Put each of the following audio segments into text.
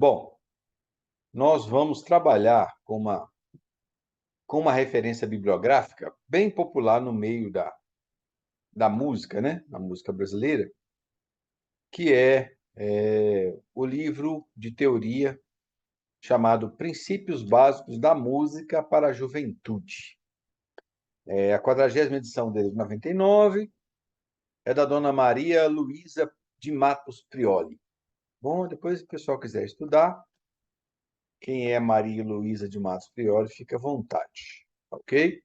Bom, nós vamos trabalhar com uma referência bibliográfica bem popular no meio da música, né? Da música brasileira, que é o livro de teoria chamado Princípios Básicos da Música para a Juventude. É a 40ª edição dele, de 99, é da dona Maria Luísa de Matos Prioli. Bom, depois, se o pessoal quiser estudar, quem é Maria Luísa de Matos Prioli, fica à vontade, ok?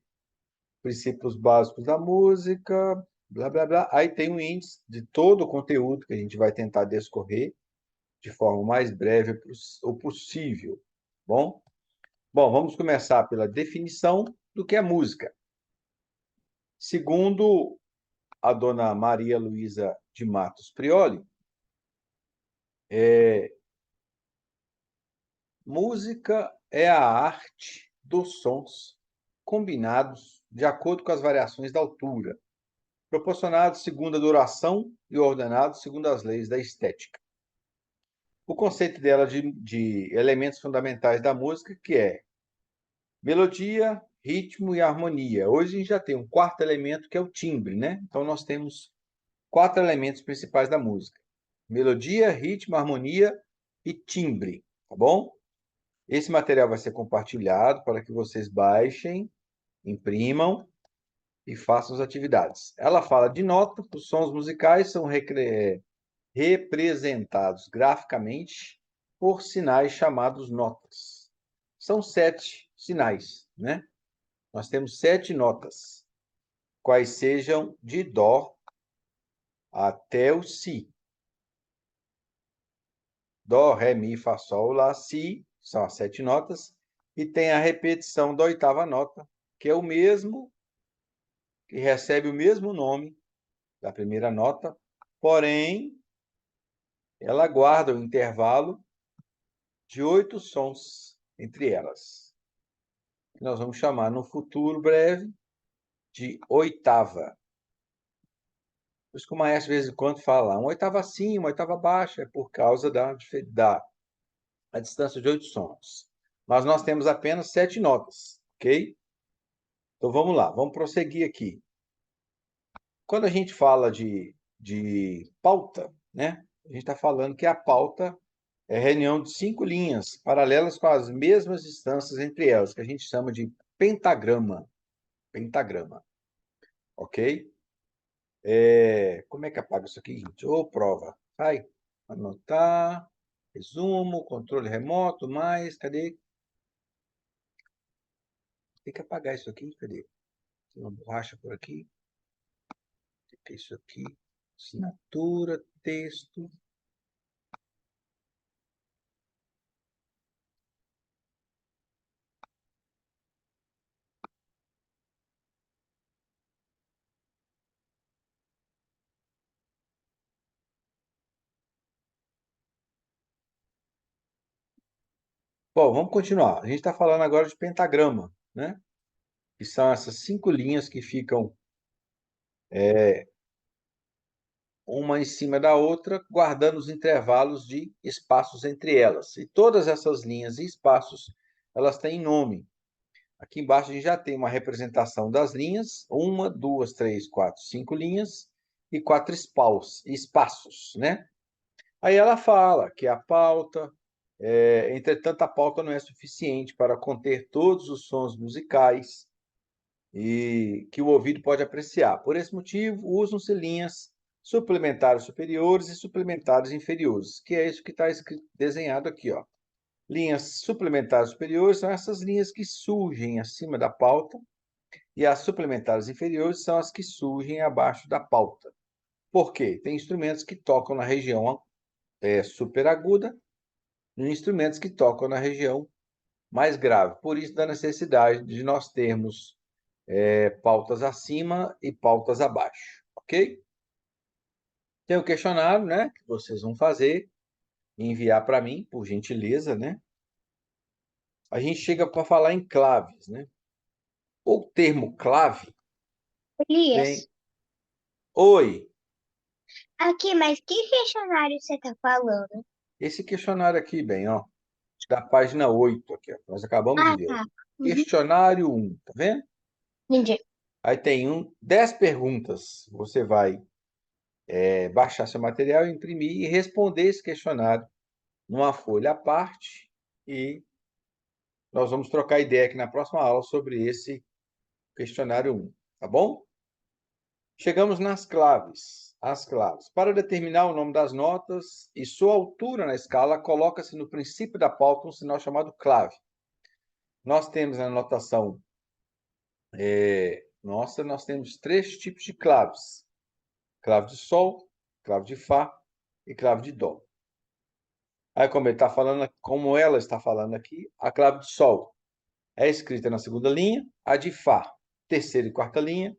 Princípios básicos da música, blá, blá, blá. Aí tem um índice de todo o conteúdo que a gente vai tentar descorrer de forma mais breve o possível. Bom? Bom, vamos começar pela definição do que é música. Segundo a dona Maria Luísa de Matos Prioli, música é a arte dos sons combinados de acordo com as variações da altura, proporcionados segundo a duração e ordenados segundo as leis da estética. O conceito dela de elementos fundamentais da música, que é melodia, ritmo e harmonia. Hoje a gente já tem um quarto elemento, que é o timbre, né? Então nós temos 4 elementos principais da música: melodia, ritmo, harmonia e timbre, tá bom? Esse material vai ser compartilhado para que vocês baixem, imprimam e façam as atividades. Ela fala de nota. Os sons musicais são representados graficamente por sinais chamados notas. São 7 sinais, né? Nós temos 7 notas, quais sejam de dó até o si. Dó, ré, mi, fá, sol, lá, si, são as 7 notas, e tem a repetição da 8ª nota, que é o mesmo, que recebe o mesmo nome da primeira nota, porém, ela guarda o intervalo de 8 sons entre elas, que nós vamos chamar no futuro breve de oitava. Por isso que o maestro, de vez em quando, fala uma oitava acima, uma oitava baixa, é por causa da a distância de 8 sons. Mas nós temos apenas 7 notas, ok? Então vamos lá, vamos prosseguir aqui. Quando a gente fala de pauta, né? A gente está falando que a pauta é reunião de 5 linhas paralelas com as mesmas distâncias entre elas, que a gente chama de pentagrama. Pentagrama, ok? Como é que apaga isso aqui, gente? Ô, prova. Vai. Anotar. Resumo, controle remoto, mais. Cadê? Tem que apagar isso aqui. Cadê? Tem uma borracha por aqui. Tem isso aqui. Assinatura, texto. Bom, vamos continuar. A gente está falando agora de pentagrama, né? Que são essas 5 linhas que ficam uma em cima da outra, guardando os intervalos de espaços entre elas. E todas essas linhas e espaços, elas têm nome. Aqui embaixo a gente já tem uma representação das linhas: 1, 2, 3, 4, 5 linhas e 4 espaços, né? Aí ela fala que a pauta, entretanto, a pauta não é suficiente para conter todos os sons musicais e que o ouvido pode apreciar. Por esse motivo, usam-se linhas suplementares superiores e suplementares inferiores, que é isso que está desenhado aqui, ó. Linhas suplementares superiores são essas linhas que surgem acima da pauta, e as suplementares inferiores são as que surgem abaixo da pauta. Por quê? Tem instrumentos que tocam na região superaguda e instrumentos que tocam na região mais grave. Por isso, da necessidade de nós termos pautas acima e pautas abaixo, ok? Tem o questionário, né, que vocês vão fazer e enviar para mim, por gentileza, né? A gente chega para falar em claves, né? O termo clave Elias, vem... Oi, aqui, mas que questionário você tá falando? Esse questionário aqui, bem, ó, da página 8 aqui, ó, nós acabamos de Ah, ver. tá. Uhum. Questionário 1, tá vendo? Entendi. Aí tem 10 perguntas. Você vai baixar seu material, imprimir e responder esse questionário numa folha à parte. E nós vamos trocar ideia aqui na próxima aula sobre esse questionário 1, tá bom? Chegamos nas claves. As claves. Para determinar o nome das notas e sua altura na escala, coloca-se no princípio da pauta um sinal chamado clave. Nós temos na notação nossa, nós temos 3 tipos de claves: clave de sol, clave de fá e clave de dó. Aí, como ela está falando aqui, a clave de sol é escrita na segunda linha, a de fá, terceira e quarta linha,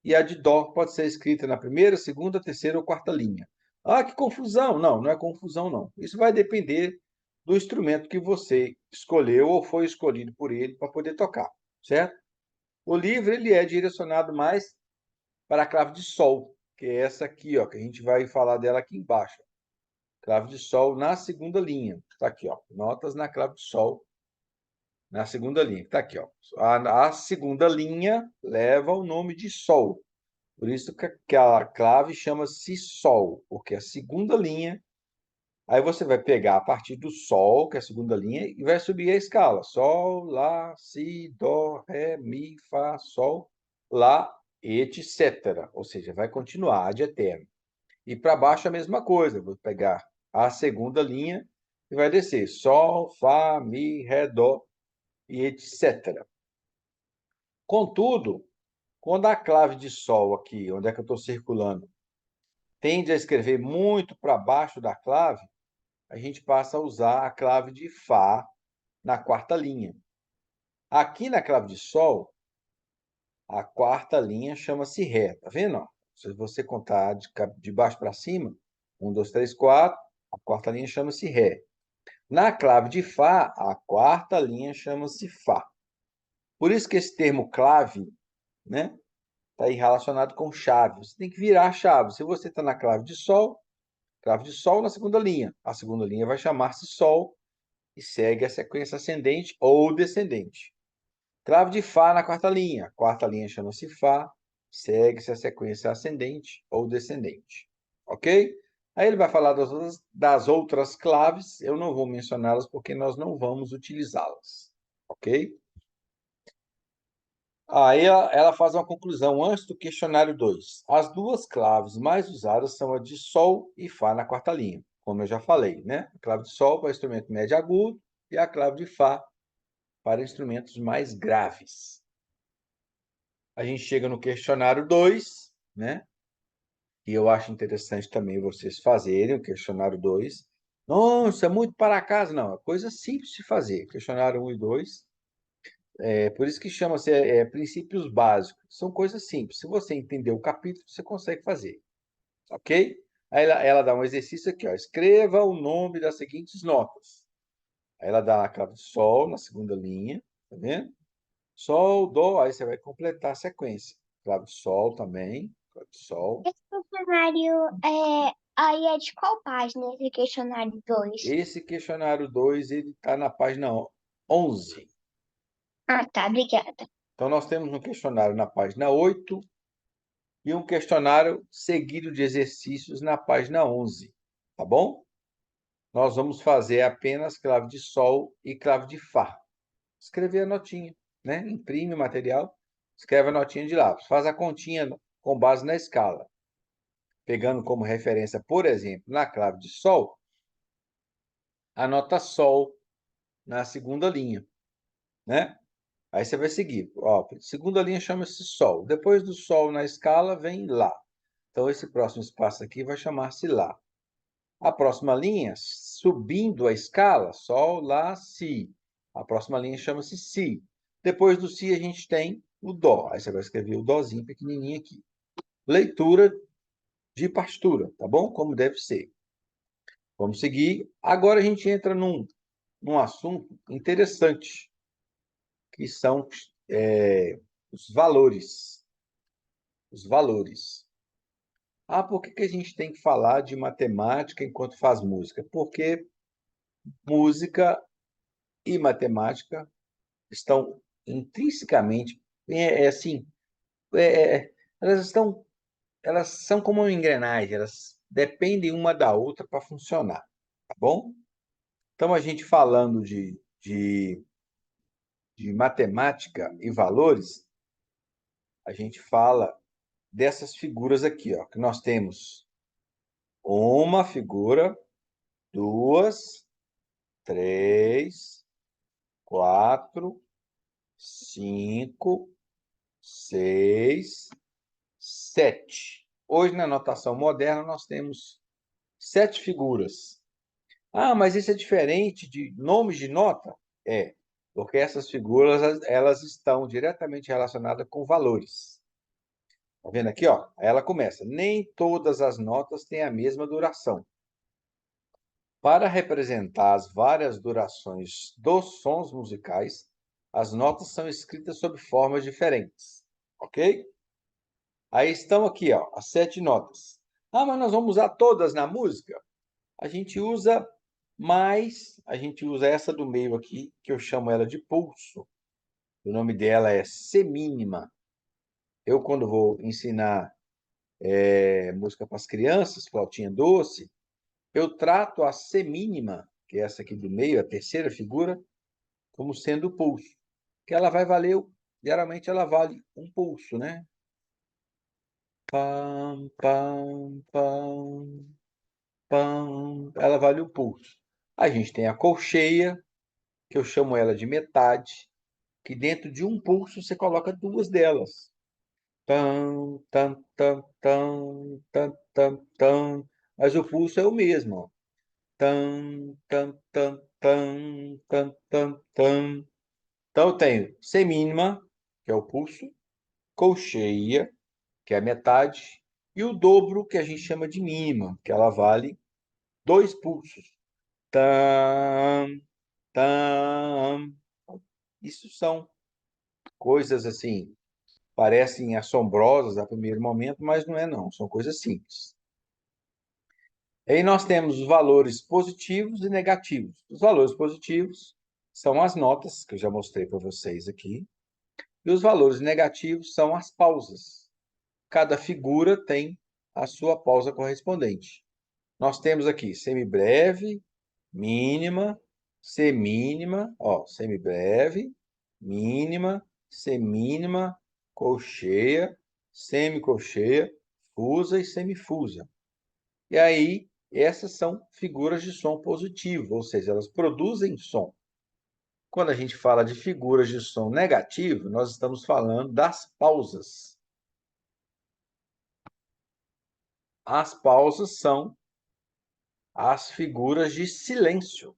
e a de dó pode ser escrita na primeira, segunda, terceira ou quarta linha. Ah, que confusão! Não, não é confusão, não. Isso vai depender do instrumento que você escolheu ou foi escolhido por ele para poder tocar, certo? O livro ele é direcionado mais para a clave de sol, que é essa aqui, ó, que a gente vai falar dela aqui embaixo. Clave de sol na segunda linha. Está aqui, ó. Notas na clave de sol na segunda linha. Está aqui, ó. A segunda linha leva o nome de sol. Por isso que a clave chama-se sol, porque a segunda linha. Aí você vai pegar a partir do sol, que é a segunda linha, e vai subir a escala. Sol, lá, si, dó, ré, mi, fá, sol, lá, etc. Ou seja, vai continuar ad eterno. E para baixo a mesma coisa. Vou pegar a segunda linha e vai descer. Sol, fá, mi, ré, dó e etc. Contudo, quando a clave de sol aqui, onde é que eu estou circulando, tende a escrever muito para baixo da clave, a gente passa a usar a clave de fá na quarta linha. Aqui na clave de sol, a quarta linha chama-se ré, tá vendo? Se você contar de baixo para cima, 1, 2, 3, 4, a quarta linha chama-se ré. Na clave de fá, a quarta linha chama-se fá. Por isso que esse termo clave, né, está aí relacionado com chave. Você tem que virar a chave. Se você está na clave de sol na segunda linha. A segunda linha vai chamar-se sol e segue a sequência ascendente ou descendente. Clave de fá na quarta linha. A quarta linha chama-se fá, segue-se a sequência ascendente ou descendente. Ok? Aí ele vai falar das outras claves. Eu não vou mencioná-las porque nós não vamos utilizá-las. Ok? Aí ela faz uma conclusão antes do questionário 2. As duas claves mais usadas são a de sol e fá na quarta linha, como eu já falei, né? A clave de sol para instrumento médio agudo e a clave de fá para instrumentos mais graves. A gente chega no questionário 2, né? E eu acho interessante também vocês fazerem o questionário 2. Não, isso é muito para casa, não. É coisa simples de fazer. Questionário 1 e 2. Por isso que chama-se princípios básicos. São coisas simples. Se você entender o capítulo, você consegue fazer. Ok? Aí ela dá um exercício aqui, ó. Escreva o nome das seguintes notas. Aí ela dá a clave de sol na segunda linha, tá vendo? Sol, dó, aí você vai completar a sequência. Clave de sol também, clave de sol. Esse questionário aí é de qual página, esse questionário 2? Esse questionário 2 ele está na página 11. Ah, tá, obrigada. Então, nós temos um questionário na página 8 e um questionário seguido de exercícios na página 11, tá bom? Nós vamos fazer apenas clave de sol e clave de fá. Escrever a notinha, né? Imprime o material, escreve a notinha de lápis, faz a continha com base na escala. Pegando como referência, por exemplo, na clave de sol, a nota sol na segunda linha, né? Aí você vai seguir. Ó, segunda linha chama-se sol. Depois do sol na escala vem lá. Então, esse próximo espaço aqui vai chamar-se lá. A próxima linha, subindo a escala, sol, lá, si. A próxima linha chama-se si. Depois do si, a gente tem o dó. Aí você vai escrever o dózinho pequenininho aqui. Leitura de partitura, tá bom? Como deve ser. Vamos seguir. Agora a gente entra num assunto interessante, que são os valores. Os valores. Ah, por que a gente tem que falar de matemática enquanto faz música? Porque música e matemática estão intrinsecamente, assim, é, é, elas estão, elas são como uma engrenagem, elas dependem uma da outra para funcionar, tá bom? Então, a gente falando de matemática e valores, a gente fala dessas figuras aqui, ó, que nós temos uma figura, duas, três, quatro, cinco, seis, sete. Hoje, na notação moderna, nós temos 7 figuras. Ah, mas isso é diferente de nomes de nota? É, porque essas figuras elas estão diretamente relacionadas com valores. Tá vendo aqui, ó? Ela começa. Nem todas as notas têm a mesma duração. Para representar as várias durações dos sons musicais, as notas são escritas sob formas diferentes, ok? Aí estão aqui, ó, as 7 notas. Ah, mas nós vamos usar todas na música? A gente usa mais, a gente usa essa do meio aqui, que eu chamo ela de pulso. O nome dela é semínima. Eu, quando vou ensinar música para as crianças, flautinha doce, eu trato a semínima, que é essa aqui do meio, a terceira figura, como sendo o pulso. Que ela vai valer, geralmente ela vale um pulso, né? Pam, pam, pam, pam. Ela vale um pulso. A gente tem a colcheia, que eu chamo ela de metade, que dentro de um pulso você coloca duas delas. Tam, tam, tam, tam, tam, tam, tam. Mas o pulso é o mesmo, ó. Tam, tam, tam, tam, tam, tam, tam. Então eu tenho semínima, que é o pulso, colcheia, que é a metade, e o dobro, que a gente chama de mínima, que ela vale dois pulsos. Tam, tam. Isso são coisas assim, parecem assombrosas a primeiro momento, mas não é não, são coisas simples. Aí nós temos os valores positivos e negativos. Os valores positivos são as notas, que eu já mostrei para vocês aqui, e os valores negativos são as pausas. Cada figura tem a sua pausa correspondente. Nós temos aqui semibreve, mínima, semínima, ó, semibreve, mínima, semínima, colcheia, semicolcheia, fusa e semifusa. E aí, essas são figuras de som positivo, ou seja, elas produzem som. Quando a gente fala de figuras de som negativo, nós estamos falando das pausas. As pausas são as figuras de silêncio,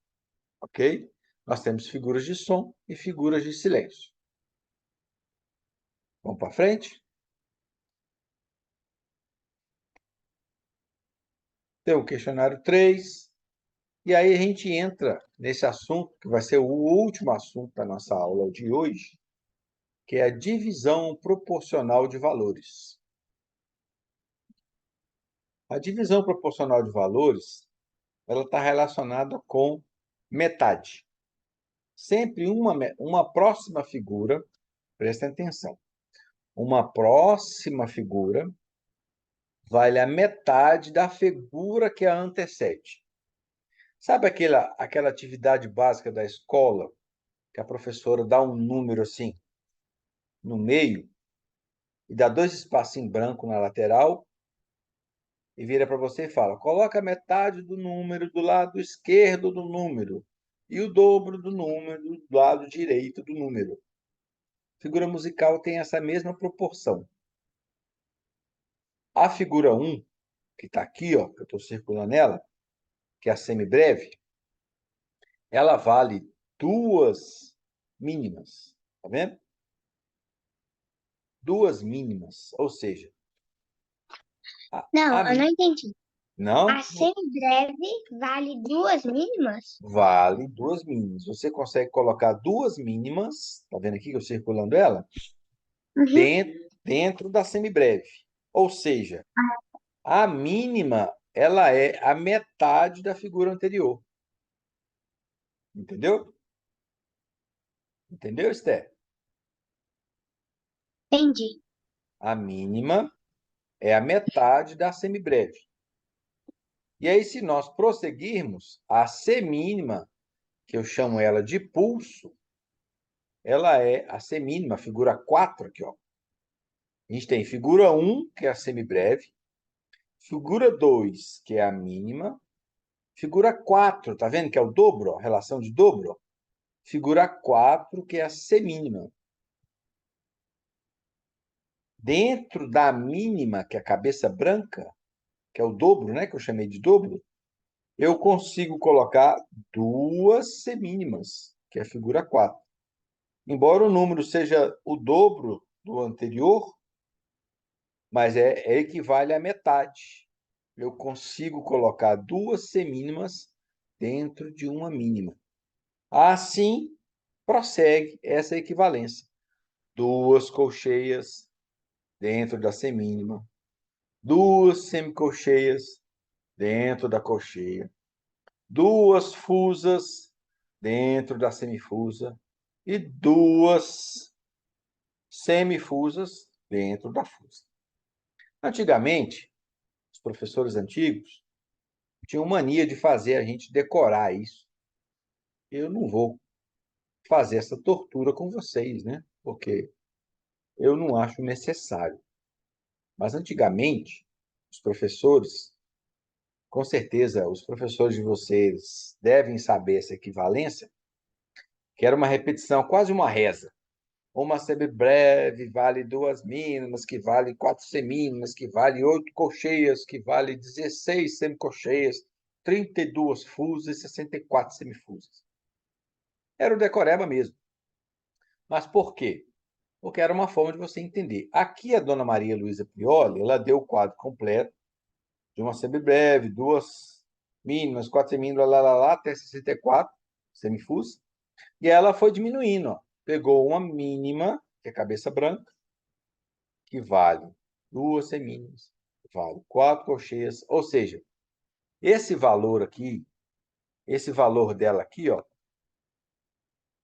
ok? Nós temos figuras de som e figuras de silêncio. Vamos para frente? Tem o questionário 3. E aí a gente entra nesse assunto, que vai ser o último assunto da nossa aula de hoje, que é a divisão proporcional de valores. A divisão proporcional de valores, ela está relacionada com metade. Sempre uma próxima figura, prestem atenção, uma próxima figura vale a metade da figura que a antecede. Sabe aquela atividade básica da escola, que a professora dá um número assim no meio e dá dois espaços em branco na lateral e vira para você e fala: coloca metade do número do lado esquerdo do número e o dobro do número do lado direito do número. A figura musical tem essa mesma proporção. A figura 1, que está aqui, ó, que eu estou circulando ela, que é a semibreve, ela vale duas mínimas, tá vendo? Duas mínimas, ou seja, Não, eu não a entendi. A não semibreve vale duas mínimas? vale duas mínimas. Você consegue colocar duas mínimas, tá vendo aqui que eu circulando ela? Uhum. Dentro da semibreve. Ou seja, a mínima, ela é a metade da figura anterior. Entendeu? Entendeu, Esther? Entendi. A mínima é a metade da semibreve. E aí, se nós prosseguirmos, a semínima, que eu chamo ela de pulso, ela é a semínima, a figura 4 aqui, ó. A gente tem figura 1, que é a semibreve, figura 2, que é a mínima, figura 4, tá vendo que é o dobro, ó, relação de dobro? Ó. Figura 4, que é a semínima. Dentro da mínima, que é a cabeça branca, que é o dobro, né, que eu chamei de dobro, eu consigo colocar duas semínimas, que é a figura 4. Embora o número seja o dobro do anterior, mas equivale à metade. Eu consigo colocar duas semínimas dentro de uma mínima. Assim, prossegue essa equivalência. Duas colcheias dentro da semínima, duas semicolcheias dentro da colcheia, duas fusas dentro da semifusa e duas semifusas dentro da fusa. Antigamente, os professores antigos tinham mania de fazer a gente decorar isso. Eu não vou fazer essa tortura com vocês, né? Porque eu não acho necessário. Mas antigamente, os professores, com certeza, os professores de vocês devem saber essa equivalência, que era uma repetição, quase uma reza. Uma semibreve vale duas mínimas, que vale quatro semínimas, que vale oito colcheias, que vale 16 semicolcheias, 32 fusas e 64 semifusas. Era o decoreba mesmo. Mas por quê? Porque era uma forma de você entender. Aqui a dona Maria Luísa Prioli, ela deu o quadro completo de uma semibreve, duas mínimas, quatro semínimas, até 64 semifusas, e ela foi diminuindo, ó. Pegou uma mínima, que é cabeça branca, que vale duas semínimas, vale quatro colcheias, ou seja, esse valor aqui, esse valor dela aqui, ó,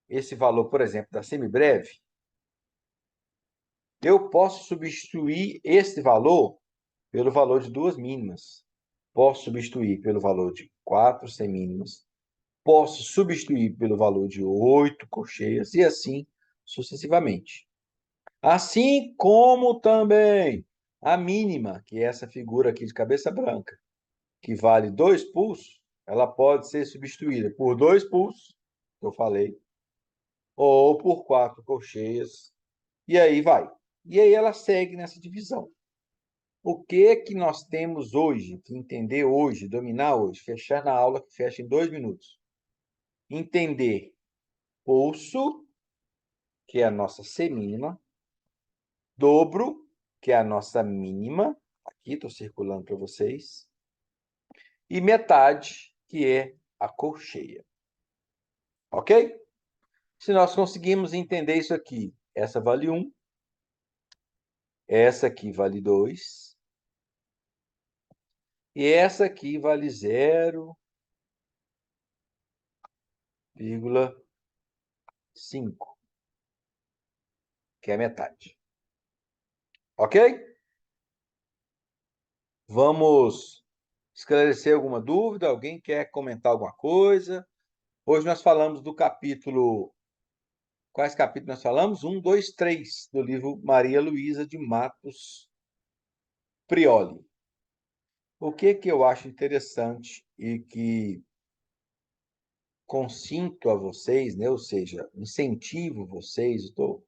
esse valor, por exemplo, da semibreve, eu posso substituir esse valor pelo valor de duas mínimas. Posso substituir pelo valor de quatro semínimas. Posso substituir pelo valor de oito colcheias e assim sucessivamente. Assim como também a mínima, que é essa figura aqui de cabeça branca, que vale dois pulsos, ela pode ser substituída por dois pulsos, que eu falei, ou por quatro colcheias, e aí vai. E aí ela segue nessa divisão. O que nós temos hoje, que entender hoje, dominar hoje, fechar na aula que fecha em 2 minutos. Entender pulso, que é a nossa semínima, dobro, que é a nossa mínima, aqui estou circulando para vocês, e metade, que é a colcheia. Ok? Se nós conseguimos entender isso aqui, essa vale 1, essa aqui vale 2, e essa aqui vale 0,5, que é metade. Ok? Vamos esclarecer alguma dúvida? Alguém quer comentar alguma coisa? Hoje nós falamos do capítulo. Quais capítulos nós falamos? 1, 2, 3, do livro Maria Luísa de Matos Prioli. O que eu acho interessante e que consinto a vocês, né? Ou seja, incentivo vocês, estou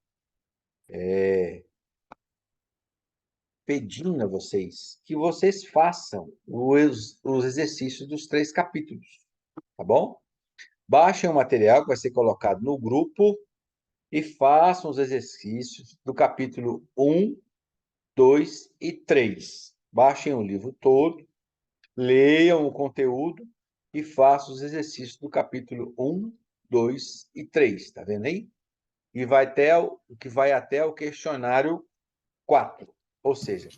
pedindo a vocês que vocês façam os exercícios dos 3 capítulos, tá bom? Baixem o material que vai ser colocado no grupo e façam os exercícios do capítulo 1, 2 e 3. Baixem o livro todo, leiam o conteúdo e façam os exercícios do capítulo 1, 2 e 3. Tá vendo aí? E vai até o questionário 4. Ou seja,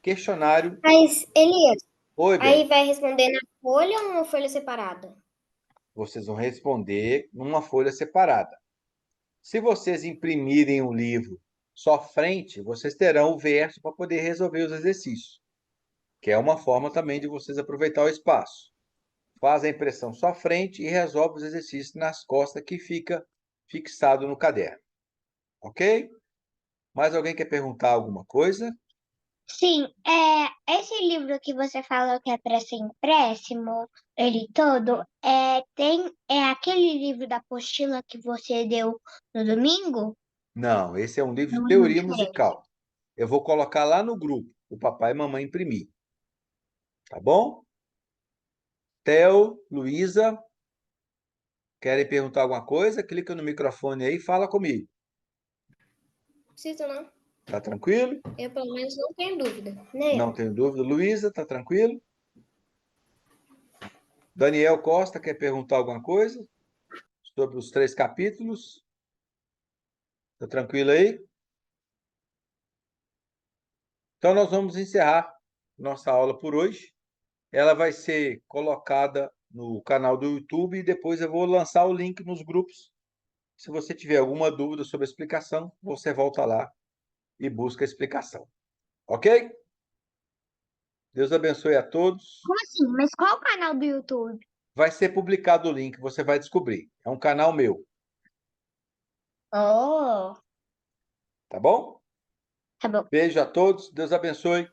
questionário. Mas, Elias, Oi, aí bem. vai responder na folha ou numa folha separada? Vocês vão responder numa folha separada. Se vocês imprimirem o livro só frente, vocês terão o verso para poder resolver os exercícios, que é uma forma também de vocês aproveitar o espaço. Faz a impressão só frente e resolve os exercícios nas costas que fica fixado no caderno. Ok? Mais alguém quer perguntar alguma coisa? Sim, esse livro que você falou que é para ser empréstimo, ele todo, é aquele livro da apostila que você deu no domingo? Não, esse é um livro É de um livro teoria diferente. musical. Eu vou colocar lá no grupo, o papai e mamãe imprimir. Tá bom? Theo, Luísa, querem perguntar alguma coisa? Clica no microfone aí e fala comigo. Precisa não. Tá tranquilo? Eu, pelo menos, não tenho dúvida. Nem Não eu. tenho dúvida. Luísa, tá tranquilo? Daniel Costa quer perguntar alguma coisa sobre os 3 capítulos? Tá tranquilo aí? Então nós vamos encerrar nossa aula por hoje. Ela vai ser colocada no canal do YouTube e depois eu vou lançar o link nos grupos. Se você tiver alguma dúvida sobre a explicação, você volta lá e busca a explicação. Ok? Deus abençoe a todos. Como assim? Mas qual o canal do YouTube? Vai ser publicado o link, você vai descobrir. É um canal meu, Oh, tá bom? tá bom. Beijo a todos, Deus abençoe.